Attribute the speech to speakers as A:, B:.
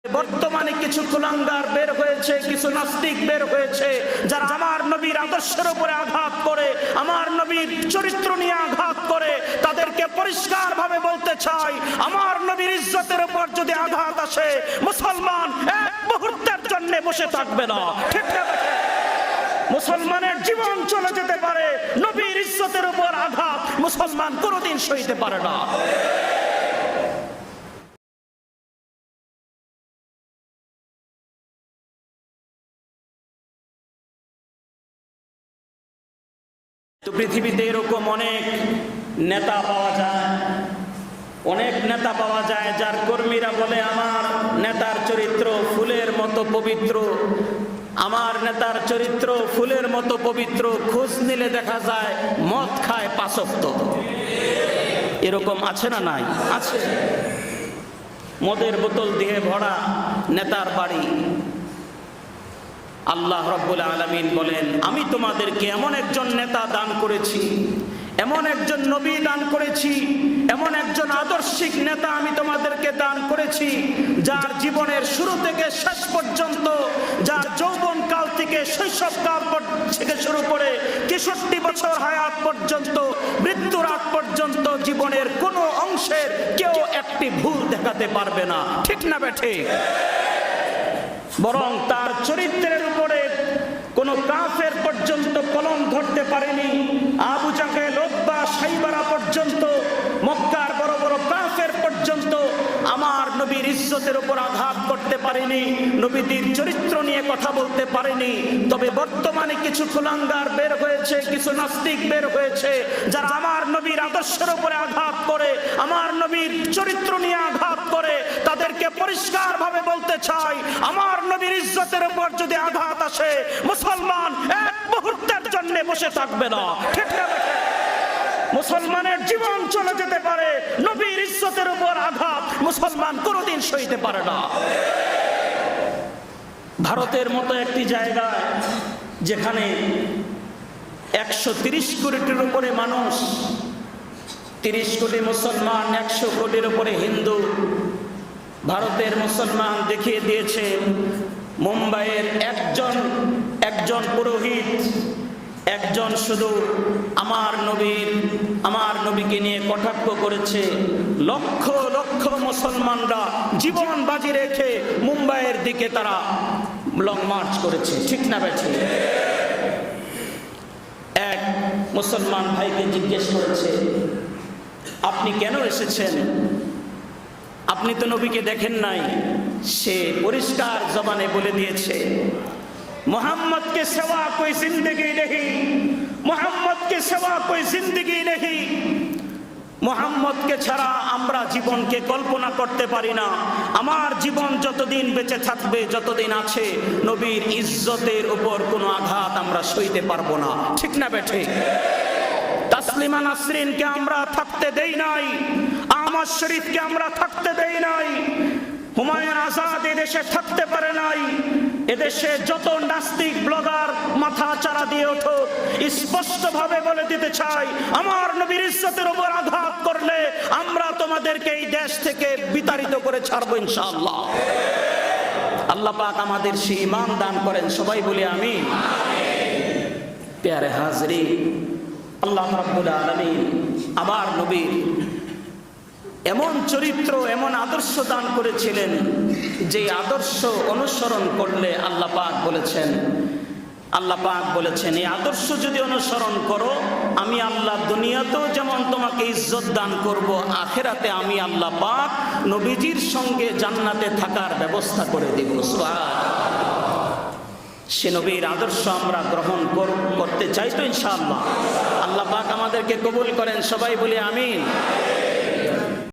A: বর্তমানে কিছু কুলাঙ্গার বের হয়েছে, কিছু নাস্তিক বের হয়েছে, যারা আমার নবীর আদর্শের উপরে আঘাত করে, আমার নবীর চরিত্র নিয়ে আঘাত করে। তাদেরকে পরিষ্কার ভাবে বলতে চাই, আমার নবীর ইজ্জতের উপর যদি আঘাত আসে, মুসলমান এক মুহূর্তের জন্য বসে থাকবে না। ঠিক না? মুসলমানের জীবন চলে যেতে পারে, নবীর ইজ্জতের উপর আঘাত মুসলমান কোনোদিন সইতে পারে না। তো পৃথিবীতে এরকম অনেক নেতা পাওয়া যায়, অনেক নেতা পাওয়া যায় যার কর্মীরা বলে আমার নেতার চরিত্র ফুলের মতো পবিত্র, আমার নেতার চরিত্র ফুলের মতো পবিত্র। খোঁজ নিলে দেখা যায় মদ খায় 5 ওয়াক্ত। এরকম আছে না নাই? আছে। মদের বোতল দিয়ে ভরা নেতার বাড়ি। আল্লাহ রাব্বুল আলামিন বলেন, আমি তোমাদেরকে এমন একজন নেতা দান করেছি, এমন একজন নবী দান করেছি, এমন একজন আদর্শিক নেতা আমি তোমাদেরকে দান করেছি, যার জীবনের শুরু থেকে শেষ পর্যন্ত, যার যৌবন কাল থেকে শৈশব কাল থেকে শুরু করে 63 বছর হায়াত পর্যন্ত, মৃত্যুর আগ পর্যন্ত জীবনের কোনো অংশের কেউ একটি ভুল দেখাতে পারবে না। ঠিক না বেঠে? বরং তার চরিত্রের উপরে কোন কাফের পর্যন্ত কলম ধরতে পারেনি। আবু জাহেল, উতবা, সাইবারা পর্যন্ত, মক্কার বড় বড় কাফের পর্যন্ত আমার নবীর ইজ্জতের উপর আঘাত করতে পারেনি, নবীর চরিত্র নিয়ে কথা বলতে পারেনি। তবে বর্তমানে কিছু কুলাঙ্গার বের হয়েছে, কিছু নাস্তিক বের হয়েছে, যারা আমার নবীর আদর্শের উপরে আঘাত করে, আমার নবীর চরিত্র নিয়ে আঘাত করে। তাদেরকে পরিষ্কার ভাবে বলতে চাই, আমার নবীর ইজ্জতের উপর যদি আঘাত আসে, মুসলমান এক মুহূর্তের জন্য বসে থাকবে না। ঠিক না? মুসলমানের জীবন চলে যেতে পারে, নবীর ইজ্জতের উপর আঘাত মুসলমান কোনোদিন সইতে পারে না। ভারতের মতো একটি জায়গায় যেখানে 130 কোটির উপরে মানুষ, 30 কোটি মুসলমান, 100 কোটির উপরে হিন্দু। ভারতের মুসলমান দেখিয়ে দিয়েছে, মুম্বাইয়ের একজন পুরোহিত, একজন শুধু আমার নবীকে নিয়ে কটাক্ষ করেছে। লক্ষ লক্ষ মুসলমানরা জীবন বাজি রেখে মুম্বাইয়ের দিকে তারা লং মার্চ করেছে। ঠিক না বেঠি? এক মুসলমান ভাইকে জিজ্ঞেস করেছে, আপনি কেন এসেছেন? আপনি তো নবীকে দেখেন নাই। সে পরিষ্কার জবানে বলে দিয়েছে, मोहम्मद के सिवा कोई जिंदगी नहीं, मोहम्मद के सिवा कोई जिंदगी नहीं। মোহাম্মদকে ছাড়া আমরা জীবনকে কল্পনা করতে পারি না। আমার জীবন যতদিন বেঁচে থাকবে, যতদিন আছে, নবীর ইজ্জতের উপর কোনো আঘাত আমরা সইতে পারবো না। ঠিক না বেঠে? তাসলিমা নাসরিনকে আমরা থাকতে দেই নাই, আহমদ শরীফকে আমরা থাকতে দেই নাই, হুমায়ুন আজাদ এদেশে থাকতে পারে নাই। এদেশে যত নাস্তিক ব্লগার মাথা চারা দিয়ে ওঠো, স্পষ্ট ভাবে বলে দিতে চাই, আমার নবীর ইজ্জতের উপর আঘাত করলে আমরা তোমাদেরকে এই দেশ থেকে বিতাড়িত করে ছাড়বো ইনশাআল্লাহ। আল্লাহ পাক আমাদের সেই ঈমান দান করেন। সবাই বলি আমিন। প্যারে হাজরি, আল্লাহ রাব্বুল আলামিন আমার নবীর এমন চরিত্র, এমন আদর্শ দান করেছিলেন, যে আদর্শ অনুসরণ করলে আল্লাহ পাক বলেছেন এই আদর্শ যদি অনুসরণ করো, আমি আল্লাহ দুনিয়াতেও যেমন তোমাকে ইজ্জত দান করব, আখিরাতে আমি আল্লাহ পাক নবীজির সঙ্গে জান্নাতে থাকার ব্যবস্থা করে দিব। সে নবীর আদর্শ আমরা গ্রহণ করতে চাই তো ইনশাআল্লাহ। আল্লাহ পাক আমাদেরকে কবুল করেন। সবাই বলি আমিন।